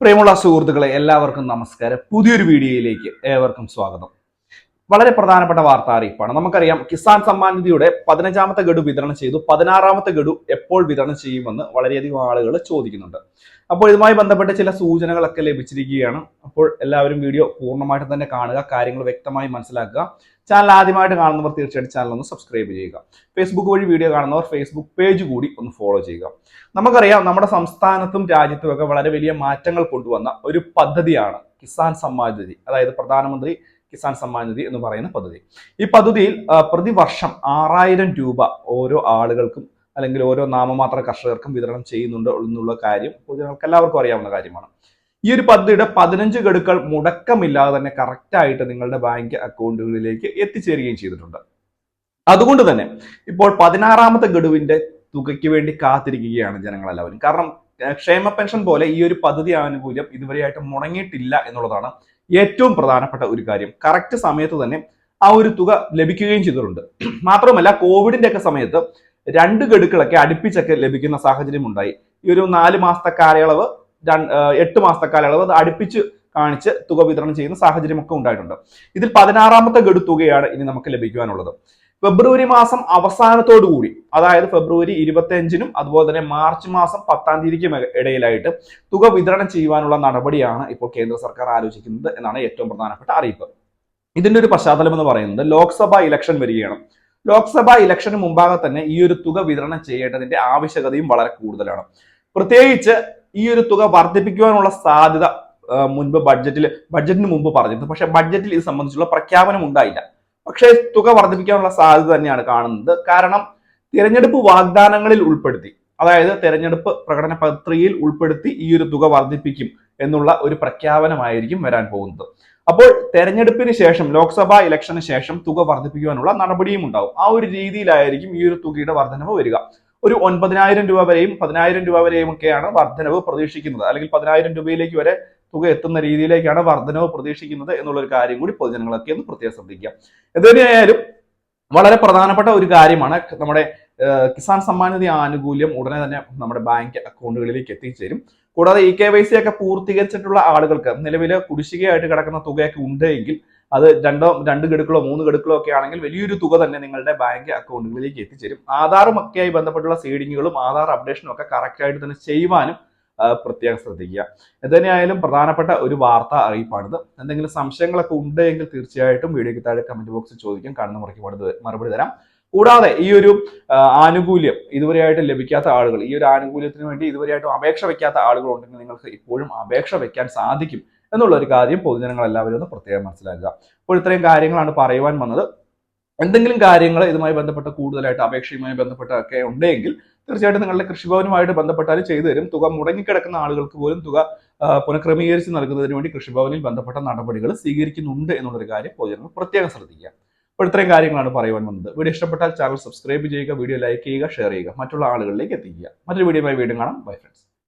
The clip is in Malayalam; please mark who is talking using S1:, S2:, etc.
S1: പ്രിയമുള്ള സുഹൃത്തുക്കളെ എല്ലാവർക്കും നമസ്കാരം. പുതിയൊരു വീഡിയോയിലേക്ക് ഏവർക്കും സ്വാഗതം. വളരെ പ്രധാനപ്പെട്ട വാർത്താ അറിയിപ്പാണ്. നമുക്കറിയാം, കിസാൻ സമ്മാൻ നിധിയുടെ 15ാമത്തെ ഗഡു വിതരണം ചെയ്തു. 16ാമത്തെ ഗഡു എപ്പോൾ വിതരണം ചെയ്യുമെന്ന് വളരെയധികം ആളുകൾ ചോദിക്കുന്നുണ്ട്. അപ്പോൾ ഇതുമായി ബന്ധപ്പെട്ട ചില സൂചനകളൊക്കെ ലഭിച്ചിരിക്കുകയാണ്. അപ്പോൾ എല്ലാവരും വീഡിയോ പൂർണ്ണമായിട്ട് തന്നെ കാണുക, കാര്യങ്ങൾ വ്യക്തമായി മനസ്സിലാക്കുക. ചാനൽ ആദ്യമായിട്ട് കാണുന്നവർ തീർച്ചയായിട്ടും ചാനൽ ഒന്ന് സബ്സ്ക്രൈബ് ചെയ്യുക. ഫേസ്ബുക്ക് വഴി വീഡിയോ കാണുന്നവർ ഫേസ്ബുക്ക് പേജ് കൂടി ഒന്ന് ഫോളോ ചെയ്യുക. നമുക്കറിയാം, നമ്മുടെ സംസ്ഥാനത്തും രാജ്യത്തുമൊക്കെ വളരെ വലിയ മാറ്റങ്ങൾ കൊണ്ടുവന്ന ഒരു പദ്ധതിയാണ് കിസാൻ സമ്മാൻ നിധി, അതായത് പ്രധാനമന്ത്രി കിസാൻ സമ്മാൻ നിധി എന്ന് പറയുന്ന പദ്ധതി. ഈ പദ്ധതിയിൽ പ്രതിവർഷം 6000 രൂപ ഓരോ ആളുകൾക്കും അല്ലെങ്കിൽ ഓരോ നാമമാത്ര കർഷകർക്കും വിതരണം ചെയ്യുന്നുണ്ട് എന്നുള്ള കാര്യം പൊതുജനങ്ങൾക്ക് എല്ലാവർക്കും അറിയാവുന്ന കാര്യമാണ്. ഈ ഒരു പദ്ധതിയുടെ 15 ഗഡുക്കൾ മുടക്കമില്ലാതെ തന്നെ കറക്റ്റായിട്ട് നിങ്ങളുടെ ബാങ്ക് അക്കൗണ്ടുകളിലേക്ക് എത്തിച്ചേരുകയും ചെയ്തിട്ടുണ്ട്. അതുകൊണ്ട് തന്നെ ഇപ്പോൾ 16ാമത്തെ ഗഡുവിന്റെ തുകയ്ക്ക് വേണ്ടി കാത്തിരിക്കുകയാണ് ജനങ്ങളെല്ലാവരും. കാരണം ക്ഷേമ പെൻഷൻ പോലെ ഈ ഒരു പദ്ധതി ആനുകൂല്യം ഇതുവരെയായിട്ട് മുടങ്ങിയിട്ടില്ല എന്നുള്ളതാണ് ഏറ്റവും പ്രധാനപ്പെട്ട ഒരു കാര്യം. കറക്റ്റ് സമയത്ത് തന്നെ ആ ഒരു തുക ലഭിക്കുകയും ചെയ്തിട്ടുണ്ട്. മാത്രമല്ല, കോവിഡിന്റെ ഒക്കെ സമയത്ത് 2 ഗഡുക്കളൊക്കെ അടുപ്പിച്ചൊക്കെ ലഭിക്കുന്ന സാഹചര്യം ഉണ്ടായി. ഈ ഒരു 4 മാസത്തെ കാലയളവ് 8 മാസത്തെ കാലയളവ് അത് അടുപ്പിച്ച് കാണിച്ച് തുക വിതരണം ചെയ്യുന്ന സാഹചര്യമൊക്കെ ഉണ്ടായിട്ടുണ്ട്. ഇതിൽ 16ാമത്തെ ഗഡു തുകയാണ് ഇനി നമുക്ക് ലഭിക്കുവാനുള്ളത്. ഫെബ്രുവരി മാസം അവസാനത്തോടു കൂടി, അതായത് ഫെബ്രുവരി 25-നും അതുപോലെ തന്നെ മാർച്ച് മാസം 10-ാം തീയതിക്കും ഇടയിലായിട്ട് തുക വിതരണം ചെയ്യുവാനുള്ള നടപടിയാണ് ഇപ്പോൾ കേന്ദ്ര സർക്കാർ ആലോചിക്കുന്നത് എന്നാണ് ഏറ്റവും പ്രധാനപ്പെട്ട അറിയിപ്പ്. ഇതിന്റെ ഒരു പശ്ചാത്തലം എന്ന് പറയുന്നത് ലോക്സഭാ ഇലക്ഷൻ വരികയാണ്. ലോക്സഭാ ഇലക്ഷന് മുമ്പാകെ തന്നെ ഈ ഒരു തുക വിതരണം ചെയ്യേണ്ടതിന്റെ ആവശ്യകതയും വളരെ കൂടുതലാണ്. പ്രത്യേകിച്ച് ഈ ഒരു തുക വർദ്ധിപ്പിക്കുവാനുള്ള സാധ്യത മുൻപ് ബഡ്ജറ്റിന് മുമ്പ് പറഞ്ഞിരുന്നു. പക്ഷെ ബഡ്ജറ്റിൽ ഇത് സംബന്ധിച്ചുള്ള പ്രഖ്യാപനം ഉണ്ടായില്ല. പക്ഷേ തുക വർദ്ധിപ്പിക്കാനുള്ള സാധ്യത തന്നെയാണ് കാണുന്നത്. കാരണം തിരഞ്ഞെടുപ്പ് വാഗ്ദാനങ്ങളിൽ ഉൾപ്പെടുത്തി, അതായത് തെരഞ്ഞെടുപ്പ് പ്രകടന പത്രികയിൽ ഉൾപ്പെടുത്തി ഈ ഒരു തുക വർദ്ധിപ്പിക്കും എന്നുള്ള ഒരു പ്രഖ്യാപനമായിരിക്കും വരാൻ പോകുന്നത്. അപ്പോൾ തെരഞ്ഞെടുപ്പിന് ശേഷം, ലോക്സഭാ ഇലക്ഷന് ശേഷം തുക വർദ്ധിപ്പിക്കുവാനുള്ള നടപടിയും ഉണ്ടാവും. ആ ഒരു രീതിയിലായിരിക്കും ഈ ഒരു തുകയുടെ വർധനവ് വരിക. ഒരു 9000 രൂപ വരെയും 10000 രൂപ വരെയും ഒക്കെയാണ് വർധനവ് പ്രതീക്ഷിക്കുന്നത്. അല്ലെങ്കിൽ 10000 രൂപയിലേക്ക് വരെ തുക എത്തുന്ന രീതിയിലേക്കാണ് വർധനവ് പ്രതീക്ഷിക്കുന്നത് എന്നുള്ളൊരു കാര്യം കൂടി പൊതുജനങ്ങളൊക്കെ ഒന്ന് പ്രത്യേകം ശ്രദ്ധിക്കുക. എന്തുതന്നെയായാലും വളരെ പ്രധാനപ്പെട്ട ഒരു കാര്യമാണ്. നമ്മുടെ കിസാൻ സമ്മാൻ നിധി ആനുകൂല്യം ഉടനെ തന്നെ നമ്മുടെ ബാങ്ക് അക്കൗണ്ടുകളിലേക്ക് എത്തിച്ചേരും. കൂടാതെ KYC ഒക്കെ പൂർത്തീകരിച്ചിട്ടുള്ള ആളുകൾക്ക് നിലവിൽ കുടിശ്ശികയായിട്ട് കിടക്കുന്ന തുകയൊക്കെ ഉണ്ടെങ്കിൽ അത് 2 ഗഡുക്കളോ 3 ഗഡുക്കളോ ഒക്കെ ആണെങ്കിൽ വലിയൊരു തുക തന്നെ നിങ്ങളുടെ ബാങ്ക് അക്കൗണ്ടുകളിലേക്ക് എത്തിച്ചേരും. ആധാറും ഒക്കെയായി ബന്ധപ്പെട്ടുള്ള സീഡിങ്ങുകളും ആധാർ അപ്ഡേഷനും ഒക്കെ കറക്റ്റ് ആയിട്ട് തന്നെ ചെയ്യുവാനും പ്രത്യേകം ശ്രദ്ധിക്കുക. എന്തുതന്നെയായാലും പ്രധാനപ്പെട്ട ഒരു വാർത്താ അറിയിപ്പാണിത്. എന്തെങ്കിലും സംശയങ്ങളൊക്കെ ഉണ്ടെങ്കിൽ തീർച്ചയായിട്ടും വീഡിയോയ്ക്ക് താഴെ കമന്റ് ബോക്സിൽ ചോദിക്കാം, കാണുന്ന മുറയ്ക്ക് മറുപടി തരാം. കൂടാതെ ഈ ഒരു ആനുകൂല്യം ഇതുവരെയായിട്ട് ലഭിക്കാത്ത ആളുകൾ, ഈ ഒരു ആനുകൂല്യത്തിന് വേണ്ടി ഇതുവരെയായിട്ടും അപേക്ഷ വെക്കാത്ത ആളുകൾ ഉണ്ടെങ്കിൽ നിങ്ങൾക്ക് ഇപ്പോഴും അപേക്ഷ വെക്കാൻ സാധിക്കും എന്നുള്ള ഒരു കാര്യം പൊതുജനങ്ങൾ എല്ലാവരും ഒന്ന് പ്രത്യേകം മനസ്സിലാക്കുക. അപ്പോൾ ഇത്രയും കാര്യങ്ങളാണ് പറയുവാൻ വന്നത്. എന്തെങ്കിലും കാര്യങ്ങൾ ഇതുമായി ബന്ധപ്പെട്ട കൂടുതലായിട്ട് അപേക്ഷയുമായി ബന്ധപ്പെട്ടൊക്കെ ഉണ്ടെങ്കിൽ തീർച്ചയായിട്ടും നിങ്ങളുടെ കൃഷിഭവനുമായിട്ട് ബന്ധപ്പെട്ടാലും ചെയ്തു തരും. തുക മുടങ്ങിക്കിടക്കുന്ന ആളുകൾക്ക് പോലും തുക പുനഃക്രമീകരിച്ച് നൽകുന്നതിന് വേണ്ടി കൃഷിഭവനിൽ ബന്ധപ്പെട്ട നടപടികൾ സ്വീകരിക്കുന്നുണ്ട് എന്നുള്ളൊരു കാര്യം പൊതുജനങ്ങൾ പ്രത്യേകം ശ്രദ്ധിക്കുക. അപ്പോൾ ഇത്രയും കാര്യങ്ങളാണ് പറയുവാൻ വന്നത്. വീഡിയോ ഇഷ്ടപ്പെട്ടാൽ ചാനൽ സബ്സ്ക്രൈബ് ചെയ്യുക, വീഡിയോ ലൈക്ക് ചെയ്യുക, ഷെയർ ചെയ്യുക, മറ്റുള്ള ആളുകളിലേക്ക് എത്തിക്കുക. മറ്റൊരു വീഡിയോയുമായി വീണ്ടും കാണാം. Bye friends.